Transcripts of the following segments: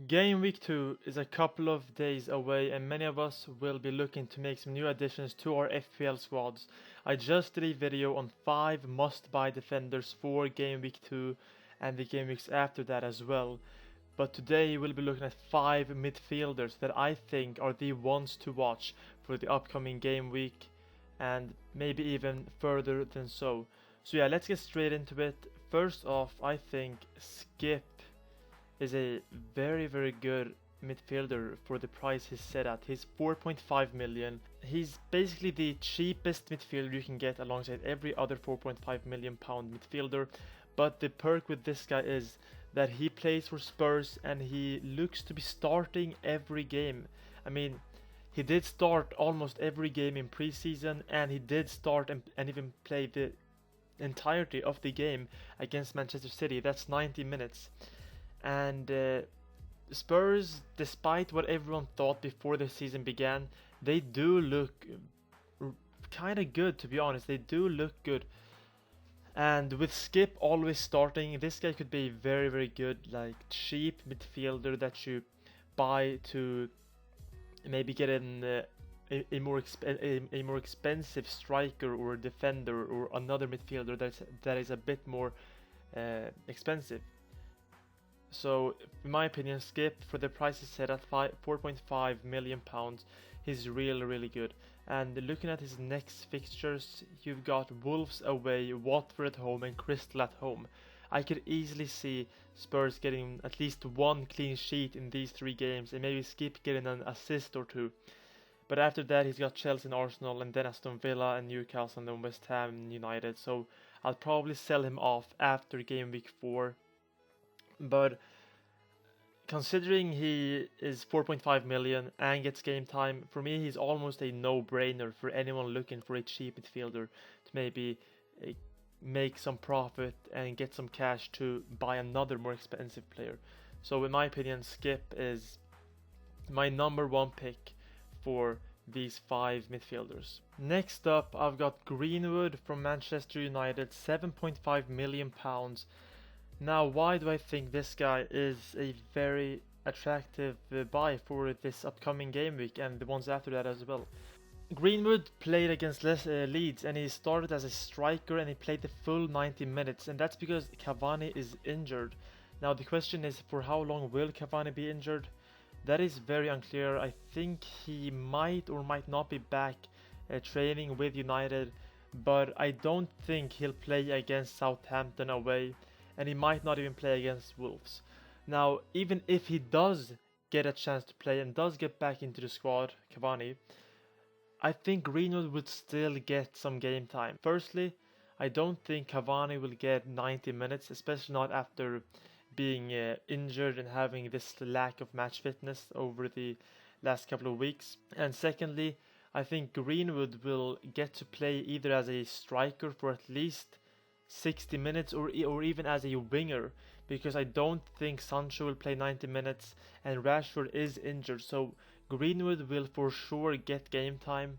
Game week 2 is a couple of days away, and many of us will be looking to make some new additions to our FPL squads. I just did a video on 5 must buy defenders for game week 2 and the game weeks after that as well. But today we'll be looking at 5 midfielders that I think are the ones to watch for the upcoming game week, and maybe even further than so. So yeah, let's get straight into it. First off, I think Skipp is a very good midfielder for the price he's set at. He's 4.5 million. He's basically the cheapest midfielder you can get alongside every other 4.5 million pound midfielder. But the perk with this guy is that he plays for Spurs and he looks to be starting every game. I mean, he did start almost every game in preseason, and he did start and even play the entirety of the game against Manchester City. That's 90 minutes. And Spurs, despite what everyone thought before the season began, they do look kind of good, to be honest. They do look good. And with Skipp always starting, this guy could be very good, like cheap midfielder that you buy to maybe get a more expensive striker or defender or another midfielder that is a bit more expensive. So, in my opinion, Skipp, for the price is set at 4.5 million pounds, he's really good. And looking at his next fixtures, you've got Wolves away, Watford at home, and Crystal at home. I could easily see Spurs getting at least one clean sheet in these 3 games, and maybe Skipp getting an assist or 2. But after that, he's got Chelsea and Arsenal, and then Aston Villa and Newcastle, and then West Ham and United. So I'll probably sell him off after game week 4. But considering he is 4.5 million and gets game time, for me he's almost a no-brainer for anyone looking for a cheap midfielder to maybe make some profit and get some cash to buy another more expensive player. So in my opinion, Skipp is my number 1 pick for these 5 midfielders. Next up, I've got Greenwood from Manchester United, 7.5 million pounds. Now, why do I think this guy is a very attractive buy for this upcoming game week and the ones after that as well? Greenwood played against Leeds, and he started as a striker and he played the full 90 minutes, and that's because Cavani is injured. Now the question is, for how long will Cavani be injured? That is very unclear. I think he might or might not be back training with United, but I don't think he'll play against Southampton away, and he might not even play against Wolves. Now, even if he does get a chance to play and does get back into the squad, Cavani, I think Greenwood would still get some game time. Firstly, I don't think Cavani will get 90 minutes, especially not after being injured and having this lack of match fitness over the last couple of weeks. And secondly, I think Greenwood will get to play either as a striker for at least 60 minutes or even as a winger, because I don't think Sancho will play 90 minutes and Rashford is injured, so Greenwood will for sure get game time.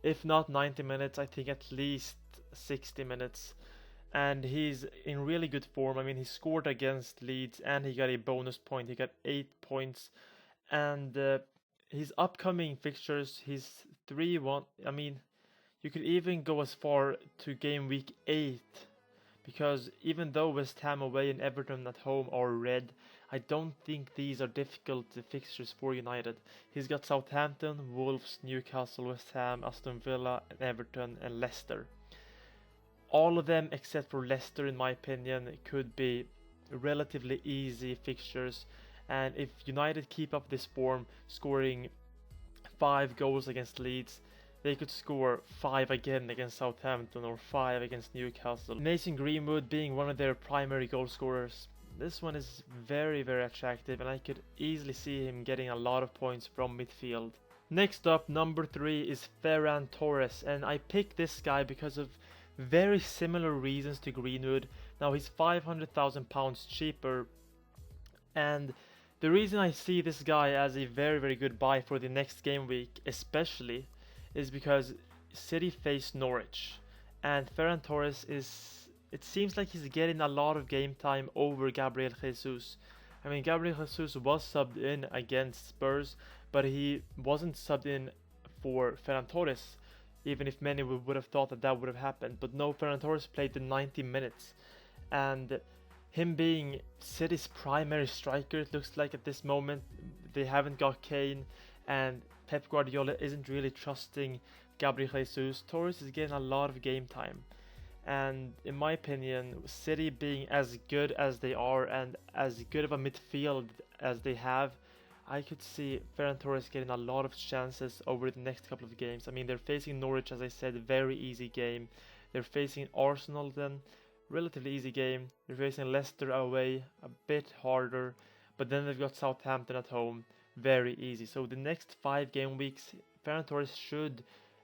If not 90 minutes, I think at least 60 minutes. And he's in really good form. I mean, he scored against Leeds and he got a bonus point. He got 8 points. And his upcoming fixtures, he's 3-1. I mean, you could even go as far to game week 8. Because even though West Ham away and Everton at home are red, I don't think these are difficult fixtures for United. He's got Southampton, Wolves, Newcastle, West Ham, Aston Villa, and Everton, and Leicester. All of them except for Leicester, in my opinion, could be relatively easy fixtures. And if United keep up this form, scoring 5 goals against Leeds, they could score 5 again against Southampton or 5 against Newcastle. Mason Greenwood being one of their primary goal scorers, this one is very attractive, and I could easily see him getting a lot of points from midfield. Next up, number 3 is Ferran Torres, and I picked this guy because of very similar reasons to Greenwood. Now he's £500,000 cheaper, and the reason I see this guy as a very good buy for the next game week especially is because City face Norwich, and Ferran Torres it seems like he's getting a lot of game time over Gabriel Jesus. I mean, Gabriel Jesus was subbed in against Spurs, but he wasn't subbed in for Ferran Torres, even if many would have thought that that would have happened. But no, Ferran Torres played the 90 minutes, and him being City's primary striker, it looks like at this moment they haven't got Kane, and Pep Guardiola isn't really trusting Gabriel Jesus. Torres is getting a lot of game time, and in my opinion, City being as good as they are and as good of a midfield as they have, I could see Ferran Torres getting a lot of chances over the next couple of games. I mean, they're facing Norwich, as I said, very easy game. They're facing Arsenal then, relatively easy game. They're facing Leicester away, a bit harder, but then they've got Southampton at home, very easy. So the next 5 game weeks, Ferran Torres should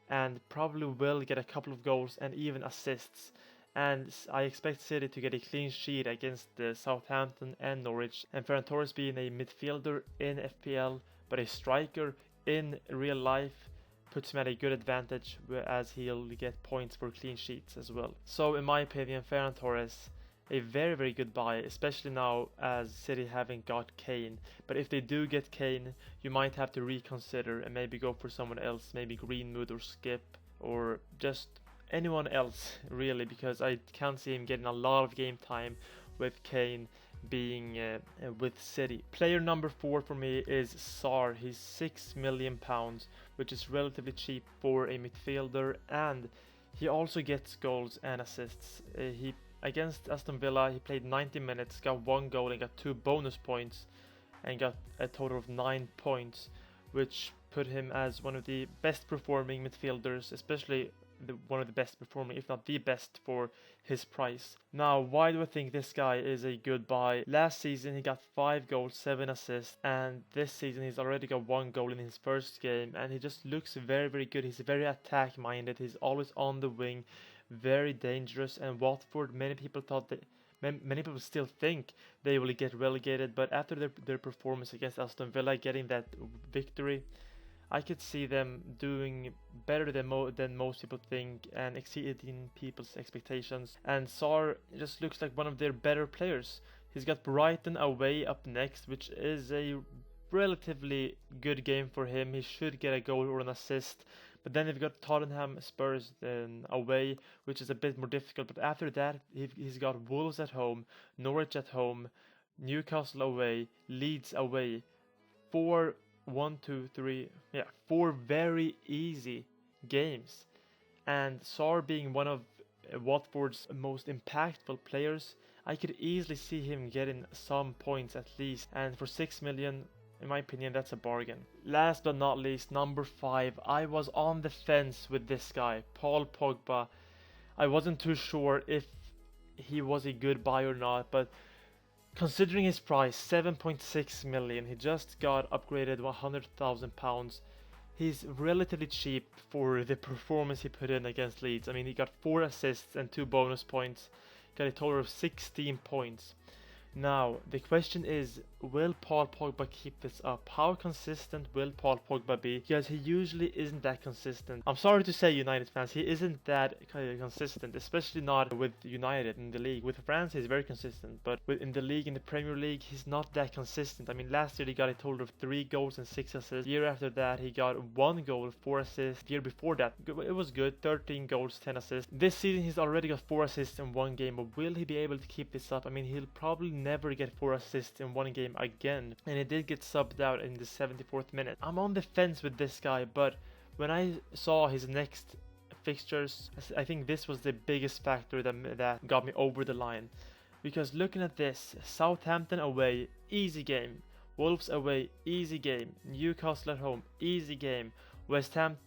and probably will get a couple of goals and even assists. And I expect City to get a clean sheet against Southampton and Norwich. And Ferran Torres being a midfielder in FPL, but a striker in real life, puts him at a good advantage, as he'll get points for clean sheets as well. So in my opinion, Ferran Torres, a very, very good buy, especially now as City haven't got Kane. But if they do get Kane, you might have to reconsider and maybe go for someone else, maybe Greenwood or Skipp, or just anyone else really, because I can't see him getting a lot of game time with Kane being with City. Player number 4 for me is Sarr. He's £6 million, which is relatively cheap for a midfielder, and he also gets goals and assists. He Against Aston Villa, he played 90 minutes, got 1 goal and got 2 bonus points, and got a total of 9 points, which put him as one of the best performing midfielders, especially one of the best performing, if not the best, for his price. Now, why do I think this guy is a good buy? Last season he got 5 goals, 7 assists, and this season he's already got 1 goal in his first game, and he just looks very, very good. He's very attack minded, he's always on the wing, very dangerous. And Watford, many people still think they will get relegated, but after their performance against Aston Villa, getting that victory, I could see them doing better than most people think and exceeding people's expectations. And Sarr just looks like one of their better players. He's got Brighton away up next, which is a relatively good game for him. He should get a goal or an assist. But then they've got Tottenham, Spurs away, which is a bit more difficult. But after that, he's got Wolves at home, Norwich at home, Newcastle away, Leeds away. 4 very easy games. And Sarr being one of Watford's most impactful players, I could easily see him getting some points at least. And for 6 million, in my opinion, that's a bargain. Last but not least, number 5. I was on the fence with this guy, Paul Pogba. I wasn't too sure if he was a good buy or not, but considering his price, 7.6 million, he just got upgraded £100,000. He's relatively cheap for the performance he put in against Leeds. I mean, he got 4 assists and 2 bonus points, got a total of 16 points. Now, the question is, will Paul Pogba keep this up? How consistent will Paul Pogba be? Because he usually isn't that consistent. I'm sorry to say, United fans, he isn't that consistent, especially not with United in the league. With France, he's very consistent, but in the league, in the Premier League, he's not that consistent. I mean, last year he got a total of 3 goals and 6 assists. The year after that, he got 1 goal, 4 assists. The year before that, it was good, 13 goals, 10 assists. This season, he's already got 4 assists in 1 game, but will he be able to keep this up? I mean, he'll probably never get 4 assists in 1 game again, and he did get subbed out in the 74th minute. I'm on the fence with this guy, but when I saw his next fixtures, I think this was the biggest factor that got me over the line. Because looking at this, Southampton away, easy game. Wolves away, easy game. Newcastle at home, easy game. West Ham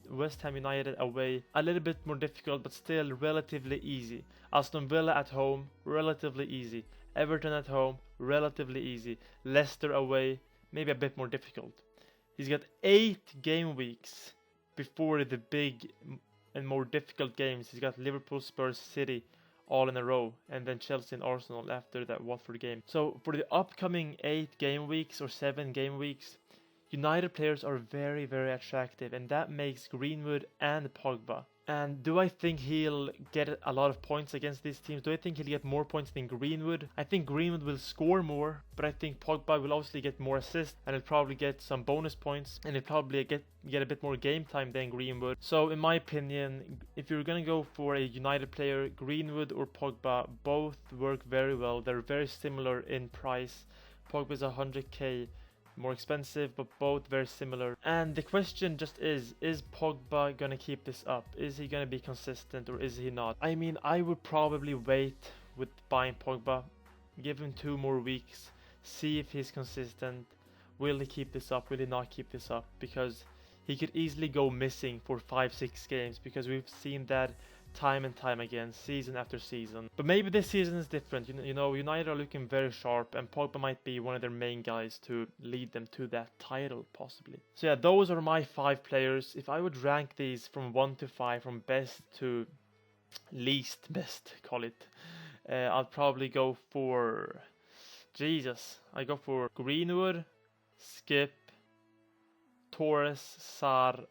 United away, a little bit more difficult, but still relatively easy. Aston Villa at home, relatively easy. Everton at home, relatively easy. Leicester away, maybe a bit more difficult. He's got 8 game weeks before the big and more difficult games. He's got Liverpool, Spurs, City all in a row, and then Chelsea and Arsenal after that Watford game. So for the upcoming 8 game weeks or 7 game weeks, United players are very, very attractive, and that makes Greenwood and Pogba And do I think he'll get a lot of points against these teams? Do I think he'll get more points than Greenwood? I think Greenwood will score more, but I think Pogba will obviously get more assists and he'll probably get some bonus points and he'll probably get a bit more game time than Greenwood. So in my opinion, if you're gonna go for a United player, Greenwood or Pogba both work very well. They're very similar in price. Pogba is 100k more expensive, but both very similar. And the question just is Pogba gonna keep this up? Is he gonna be consistent or is he not? I mean, I would probably wait with buying Pogba, give him 2 more weeks, see if he's consistent. Will he keep this up? Will he not keep this up? Because he could easily go missing for 5-6 games, because we've seen that time and time again, season after season. But maybe this season is different. You know, United are looking very sharp, and Pogba might be one of their main guys to lead them to that title, possibly. So yeah, those are my 5 players. If I would rank these from 1 to 5, from best to least best, call it, I'll probably go for... I go for Greenwood, Skipp, Torres, Sarr,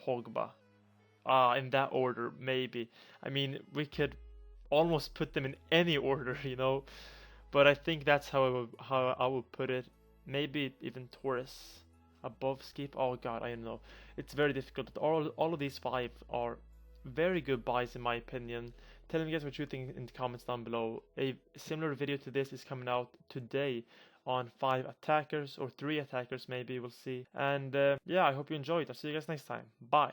Pogba. In that order, maybe. I mean, we could almost put them in any order, you know. But I think that's how I would put it. Maybe even Torres above Skipp. Oh god, I don't know. It's very difficult. All of these 5 are very good buys in my opinion. Tell me guys what you think in the comments down below. A similar video to this is coming out today on 5 attackers, or 3 attackers maybe, we'll see. And yeah, I hope you enjoyed. I'll see you guys next time. Bye.